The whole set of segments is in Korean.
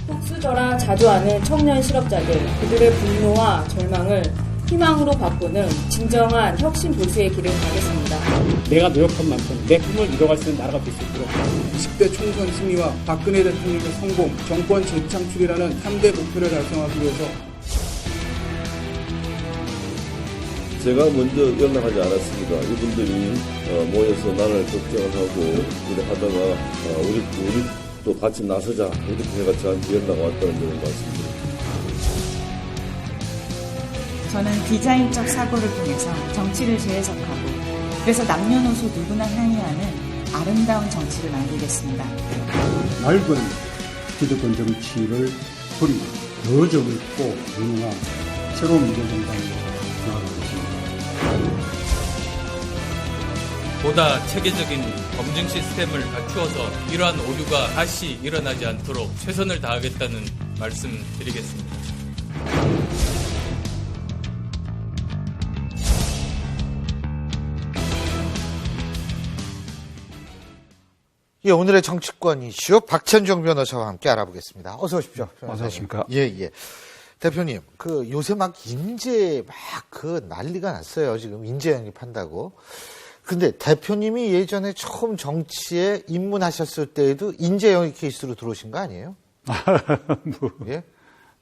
복수져라 자조하는 청년 실업자들, 그들의 분노와 절망을 희망으로 바꾸는 진정한 혁신 보수의 길을 가겠습니다. 내가 노력한 만큼 내 꿈을 이뤄갈 수 있는 나라가 될 수 있도록 20대 총선 승리와 박근혜 대통령의 성공, 정권 재창출이라는 3대 목표를 달성하기 위해서 제가 먼저 연락하지 않았습니다. 이분들이 모여서 나를 걱정을 하고 이래 하다가 우리 또 같이 나서자 이렇게 해가 저한테 연락 왔다는 점을 말씀드립니다. 저는 디자인적 사고를 통해서 정치를 재해석하고 그래서 남녀노소 누구나 향유하는 아름다운 정치를 만들겠습니다. 낡은 기득권 정치를 버리고 더 젊고 유능한 새로운 민주정당으로 나아가겠습니다. 보다 체계적인 검증 시스템을 갖추어서 이러한 오류가 다시 일어나지 않도록 최선을 다하겠다는 말씀 드리겠습니다. 예, 오늘의 정치권 이슈 박찬종 변호사와 함께 알아보겠습니다. 어서 오십시오. 안녕하십니까? 예. 대표님, 요새 막 인재 난리가 났어요. 지금 인재 영입한다고. 근데 대표님이 예전에 처음 정치에 입문하셨을 때에도 인재 영입 케이스로 들어오신 거 아니에요? 예?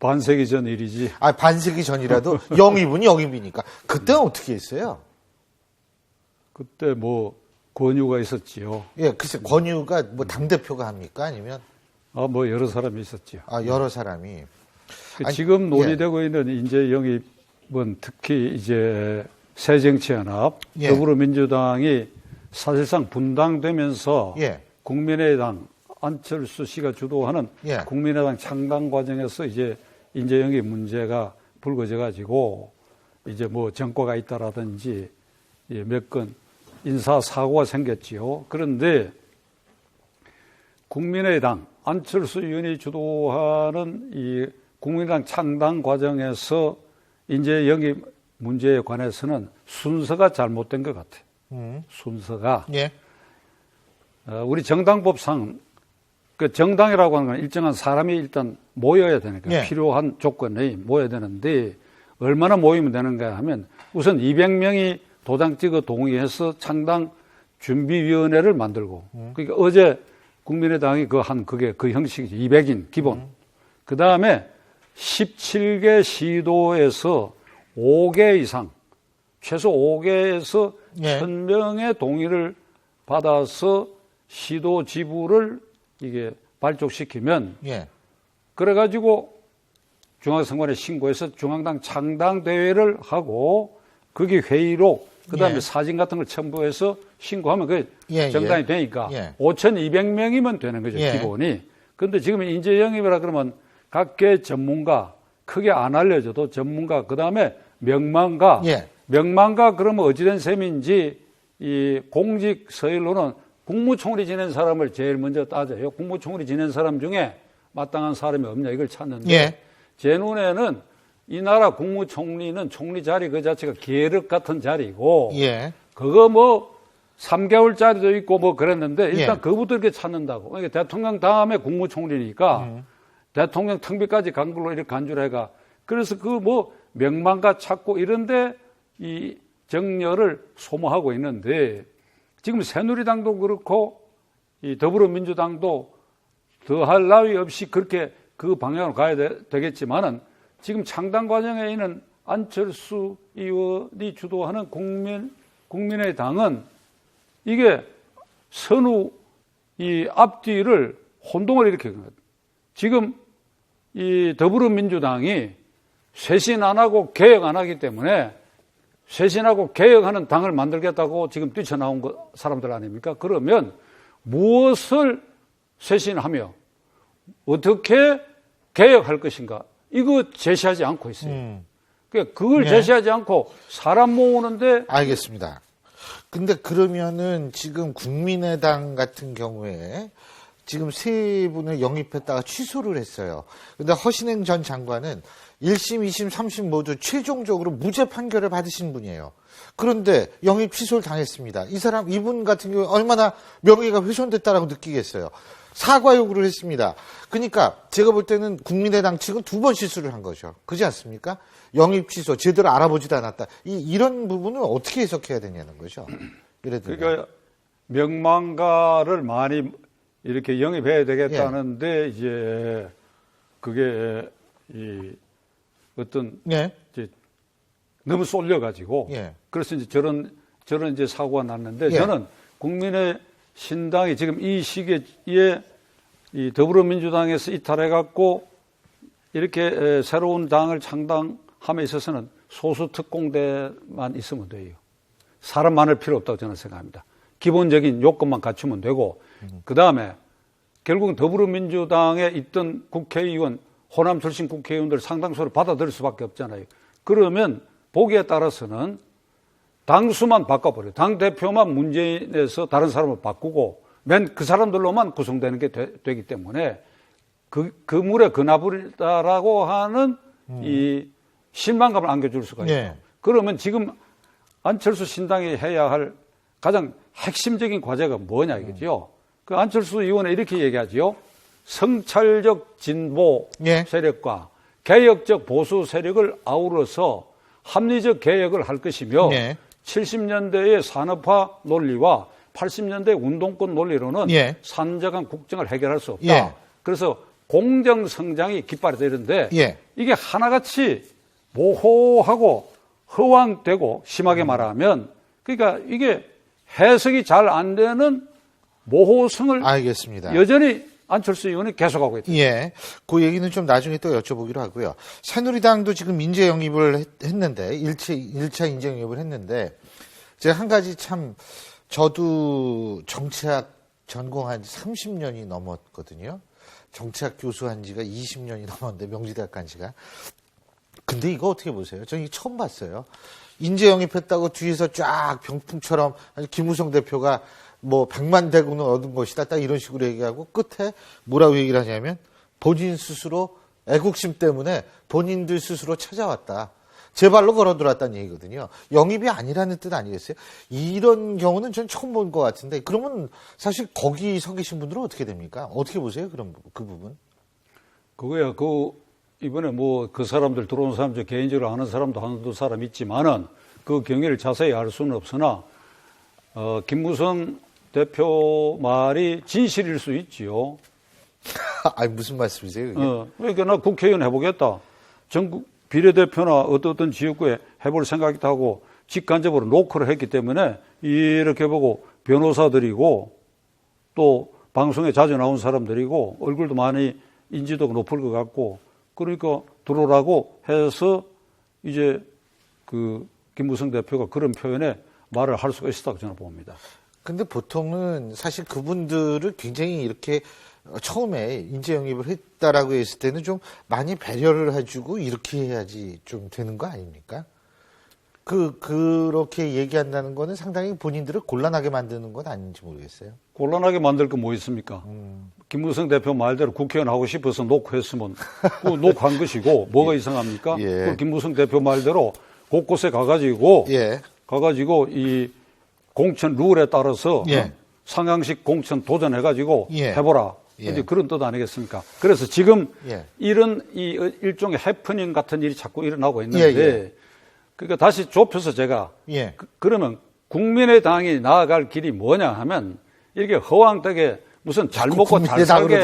반세기 전 일이지. 반세기 전이라도 영입은 영입이니까. 그때는 어떻게 했어요? 그때 권유가 있었지요. 예, 글쎄, 권유가 당대표가 합니까? 아니면? 여러 사람이 있었지요. 여러 사람이. 지금 논의되고 있는 인재 영입은 특히 이제 새정치연합, 더불어민주당이 사실상 분당되면서 국민의당 안철수 씨가 주도하는 국민의당 창당 과정에서 이제 인재 영입 문제가 불거져 가지고 이제 정과가 있다라든지 몇 건 인사 사고가 생겼지요. 그런데 국민의당 안철수 의원이 주도하는 이 국민의당 창당 과정에서 인재 영입 문제에 관해서는 순서가 잘못된 것 같아요. 순서가. 우리 정당법상 그 정당이라고 하는 건 일정한 사람이 일단 모여야 되니까 필요한 조건이 모여야 되는데 얼마나 모이면 되는가 하면 우선 200명이 도장 찍어 동의해서 창당 준비위원회를 만들고 그러니까 어제 국민의당이 그게 그 형식이지 200인 기본. 그 다음에 17개 시도에서 5개 이상, 최소 5개에서 1000명의 동의를 받아서 시도 지부를 이게 발족시키면 그래가지고 중앙선관위에 신고해서 중앙당 창당대회를 하고 그게 회의록 그 다음에 사진 같은 걸 첨부해서 신고하면 그게 정당이 되니까 5,200명이면 되는 거죠, 기본이. 그런데 지금 인재 영입이라 그러면 각계 전문가, 크게 안 알려져도 전문가, 그 다음에 명망가, 명망가 그러면 어찌된 셈인지 이 공직 서열로는 국무총리 지낸 사람을 제일 먼저 따져요. 국무총리 지낸 사람 중에 마땅한 사람이 없냐 이걸 찾는데 제 눈에는 이 나라 국무총리는 총리 자리 그 자체가 계륵 같은 자리고 그거 3개월짜리도 있고 그랬는데 일단 그거부터 이렇게 찾는다고. 그러니까 대통령 다음에 국무총리니까 대통령 특비까지 간 걸로 이렇게 간주를 해가. 그래서 명망가 찾고 이런데 이 정열을 소모하고 있는데 지금 새누리당도 그렇고 이 더불어민주당도 더할 나위 없이 그렇게 그 방향으로 가야 되겠지만은 지금 창당 과정에 있는 안철수 의원이 주도하는 국민의당은 이게 선후 이 앞뒤를 혼동을 일으키는 거예요. 지금 이 더불어민주당이 쇄신 안 하고 개혁 안 하기 때문에 쇄신하고 개혁하는 당을 만들겠다고 지금 뛰쳐나온 사람들 아닙니까? 그러면 무엇을 쇄신하며 어떻게 개혁할 것인가? 이거 제시하지 않고 있어요. 그러니까 그걸 제시하지 않고 사람 모으는데. 알겠습니다. 근데 그러면은 지금 국민의당 같은 경우에 지금 3분을 영입했다가 취소를 했어요. 근데 허신행 전 장관은 1심, 2심, 3심 모두 최종적으로 무죄 판결을 받으신 분이에요. 그런데 영입 취소를 당했습니다. 이분 같은 경우에 얼마나 명예가 훼손됐다라고 느끼겠어요. 사과 요구를 했습니다. 그러니까 제가 볼 때는 국민의당 측은 2번 실수를 한 거죠. 그렇지 않습니까? 영입 취소, 제대로 알아보지도 않았다. 이런 부분은 어떻게 해석해야 되냐는 거죠. 예를 들면. 그러니까 명망가를 많이 이렇게 영입해야 되겠다는데 이제 그게 이 어떤 이제 너무 쏠려가지고 그래서 이제 저런 이제 사고가 났는데 저는 국민의 신당이 지금 이 시기에 이 더불어민주당에서 이탈해갖고 이렇게 새로운 당을 창당함에 있어서는 소수 특공대만 있으면 돼요. 사람 많을 필요 없다고 저는 생각합니다. 기본적인 요건만 갖추면 되고 그 다음에 결국은 더불어민주당에 있던 국회의원, 호남 출신 국회의원들 상당수를 받아들일 수밖에 없잖아요. 그러면 보기에 따라서는 당수만 바꿔버려요. 당대표만 문재인에서 다른 사람을 바꾸고 맨 그 사람들로만 구성되는 게 되기 때문에 그 물에 그나불이다라고 하는 이 실망감을 안겨줄 수가 있어요. 그러면 지금 안철수 신당이 해야 할 가장 핵심적인 과제가 뭐냐 이거죠. 그 안철수 의원은 이렇게 얘기하지요. 성찰적 진보 세력과 개혁적 보수 세력을 아우러서 합리적 개혁을 할 것이며 70년대의 산업화 논리와 80년대 운동권 논리로는 산적한 국정을 해결할 수 없다. 그래서 공정성장이 깃발이 되는데 이게 하나같이 모호하고 허황되고 심하게 말하면 그러니까 이게 해석이 잘 안 되는 모호성을 알겠습니다. 여전히 안철수 의원이 계속하고 있다. 그 얘기는 좀 나중에 또 여쭤보기로 하고요. 새누리당도 지금 인재 영입을 했는데 1차 인재 영입을 했는데 제가 한 가지 참 저도 정치학 전공한 지 30년이 넘었거든요. 정치학 교수한 지가 20년이 넘었는데 명지대학 간 지가. 근데 이거 어떻게 보세요? 저는 이거 처음 봤어요. 인재 영입했다고 뒤에서 쫙 병풍처럼 김무성 대표가 뭐 100만 대군을 얻은 것이다. 딱 이런 식으로 얘기하고 끝에 뭐라고 얘기를 하냐면 본인 스스로 애국심 때문에 본인들 스스로 찾아왔다. 제 발로 걸어 들어왔다는 얘기거든요. 영입이 아니라는 뜻 아니겠어요? 이런 경우는 전 처음 본 것 같은데 그러면 사실 거기 서 계신 분들은 어떻게 됩니까? 어떻게 보세요? 그럼 그 부분? 그거야. 이번에 뭐 그 사람들 들어온 사람 중 개인적으로 아는 사람도 한두 사람 있지만은 그 경위를 자세히 알 수는 없으나 김무성 대표 말이 진실일 수 있지요. 아니 무슨 말씀이세요? 그러니까 나 국회의원 해보겠다. 전국 비례대표나 어떤 지역구에 해볼 생각이 있다 하고 직간접으로 노크를 했기 때문에 이렇게 보고 변호사들이고 또 방송에 자주 나온 사람들이고 얼굴도 많이 인지도가 높을 것 같고 그러니까 들어오라고 해서 이제 그 김무성 대표가 그런 표현에 말을 할 수가 있었다고 저는 봅니다. 근데 보통은 사실 그분들을 굉장히 이렇게 처음에 인재 영입을 했다라고 했을 때는 좀 많이 배려를 해주고 이렇게 해야지 좀 되는 거 아닙니까? 그렇게 얘기한다는 거는 상당히 본인들을 곤란하게 만드는 건 아닌지 모르겠어요. 곤란하게 만들 거 뭐 있습니까? 김무성 대표 말대로 국회의원 하고 싶어서 녹화했으면 녹화한 것이고 뭐가 이상합니까? 그 김무성 대표 말대로 곳곳에 가가지고 이 공천 룰에 따라서 상향식 공천 도전해가지고 해보라. 이제 그런 뜻 아니겠습니까? 그래서 지금 이런 일종의 해프닝 같은 일이 자꾸 일어나고 있는데 그러니까 다시 좁혀서 제가 그러면 국민의당이 나아갈 길이 뭐냐 하면 이렇게 허황되게 무슨 잘 먹고 잘 살게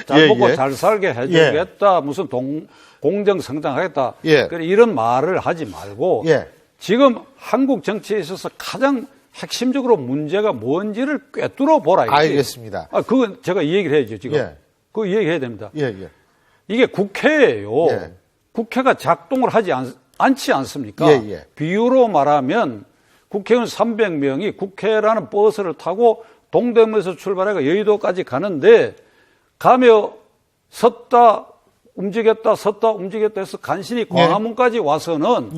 잘 먹고 잘 살게 해주겠다 무슨 공정 성장하겠다 이런 말을 하지 말고 지금 한국 정치에 있어서 가장 핵심적으로 문제가 뭔지를 꿰뚫어 보라. 알겠습니다. 그건 제가 이 얘기를 해야죠, 지금. 그거 이 얘기 해야 됩니다. 이게 국회예요. 국회가 작동을 하지 않지 않습니까? 비유로 말하면 국회의원 300명이 국회라는 버스를 타고 동대문에서 출발해서 여의도까지 가는데 가며 섰다 움직였다 섰다 움직였다 해서 간신히 광화문까지 와서는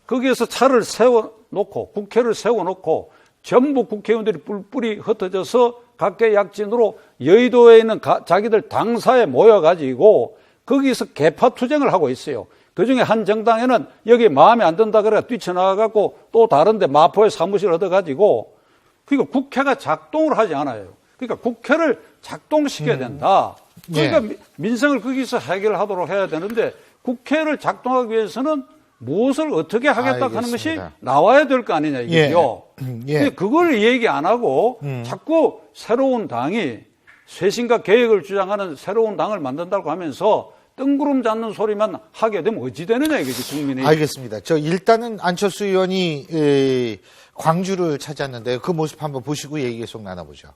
거기에서 차를 세워놓고 국회를 세워놓고 전부 국회의원들이 뿔뿔이 흩어져서 각계약진으로 여의도에 있는 자기들 당사에 모여가지고 거기서 개파투쟁을 하고 있어요. 그중에 한 정당에는 여기 마음에 안 든다 그래 뛰쳐나가고 또 다른데 마포에 사무실 얻어가지고 그러니까 국회가 작동을 하지 않아요. 그러니까 국회를 작동시켜야 된다. 그러니까 예. 민생을 거기서 해결하도록 해야 되는데 국회를 작동하기 위해서는 무엇을 어떻게 하겠다 하는 것이 알겠습니다. 나와야 될 거 아니냐 이거죠. 예. 근데 그걸 얘기 안 하고 자꾸 새로운 당이 쇄신과 개혁을 주장하는 새로운 당을 만든다고 하면서 뜬구름 잡는 소리만 하게 되면 어찌 되느냐 이거지 국민이. 알겠습니다. 일단은 안철수 의원이 광주를 찾았는데 그 모습 한번 보시고 얘기 계속 나눠보죠.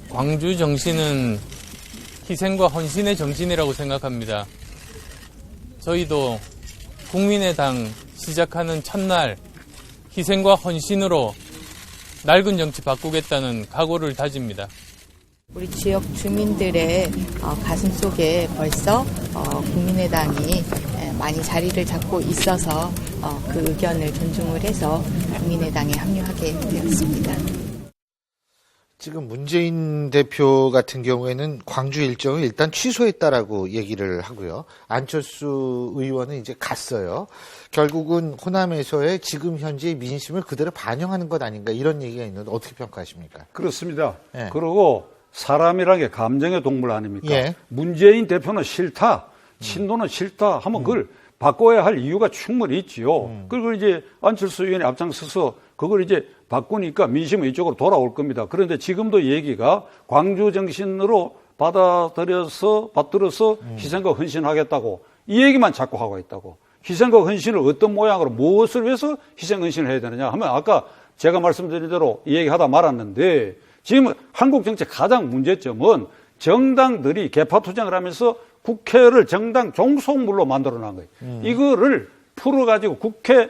광주 정신은 희생과 헌신의 정신이라고 생각합니다. 저희도 국민의당 시작하는 첫날 희생과 헌신으로 낡은 정치 바꾸겠다는 각오를 다집니다. 우리 지역 주민들의 가슴속에 벌써 국민의당이 많이 자리를 잡고 있어서 그 의견을 존중을 해서 국민의당에 합류하게 되었습니다. 지금 문재인 대표 같은 경우에는 광주 일정을 일단 취소했다라고 얘기를 하고요. 안철수 의원은 이제 갔어요. 결국은 호남에서의 지금 현재의 민심을 그대로 반영하는 것 아닌가 이런 얘기가 있는데 어떻게 평가하십니까? 그렇습니다. 예. 그리고 사람이란 게 감정의 동물 아닙니까? 예. 문재인 대표는 싫다, 친노는 싫다 하면 그걸 바꿔야 할 이유가 충분히 있지요. 그리고 이제 안철수 의원이 앞장서서 그걸 이제 바꾸니까 민심은 이쪽으로 돌아올 겁니다. 그런데 지금도 얘기가 광주 정신으로 받들어서 희생과 헌신하겠다고 이 얘기만 자꾸 하고 있다고. 희생과 헌신을 어떤 모양으로 무엇을 위해서 희생 헌신을 해야 되느냐 하면 아까 제가 말씀드린 대로 이 얘기하다 말았는데 지금 한국 정치의 가장 문제점은 정당들이 개파 투쟁을 하면서 국회를 정당 종속물로 만들어 놓은 거예요. 이거를 풀어가지고 국회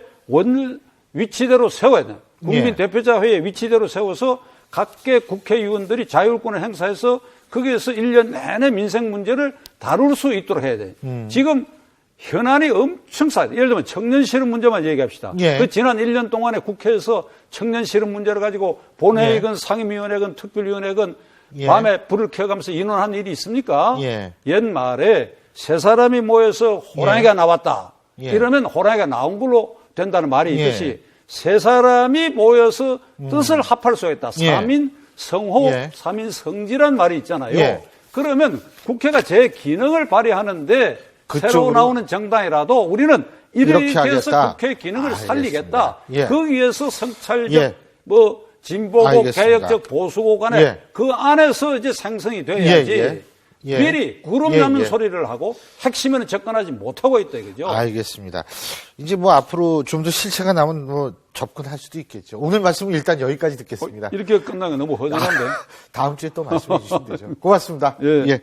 위치대로 세워야 돼요. 국민 대표자회의 위치대로 세워서 각계 국회의원들이 자율권을 행사해서 거기에서 1년 내내 민생 문제를 다룰 수 있도록 해야 돼요. 지금 현안이 엄청 쌓여요. 예를 들면 청년 실업 문제만 얘기합시다. 예. 그 지난 1년 동안에 국회에서 청년 실업 문제를 가지고 본회의건 상임위원회건 특별위원회건 밤에 불을 켜가면서 인원한 일이 있습니까? 옛말에 세 사람이 모여서 호랑이가 나왔다. 이러면 호랑이가 나온 걸로 된다는 말이 있듯이 세 사람이 모여서 뜻을 합할 수 있다. 삼인 성호, 삼인 성지란 말이 있잖아요. 그러면 국회가 제 기능을 발휘하는데 새로 나오는 정당이라도 우리는 이렇게 해서 국회 기능을 살리겠다. 거기에서 성찰적, 진보고 알겠습니다. 개혁적 보수고 간에 그 안에서 이제 생성이 돼야지. 미리 구름 잡는 소리를 하고 핵심에는 접근하지 못하고 있다 이거죠. 알겠습니다. 이제 앞으로 좀 더 실체가 나면 접근할 수도 있겠죠. 오늘 말씀은 일단 여기까지 듣겠습니다. 이렇게 끝나면 너무 허전한데. 다음 주에 또 말씀해 주시면 되죠. 고맙습니다. 예.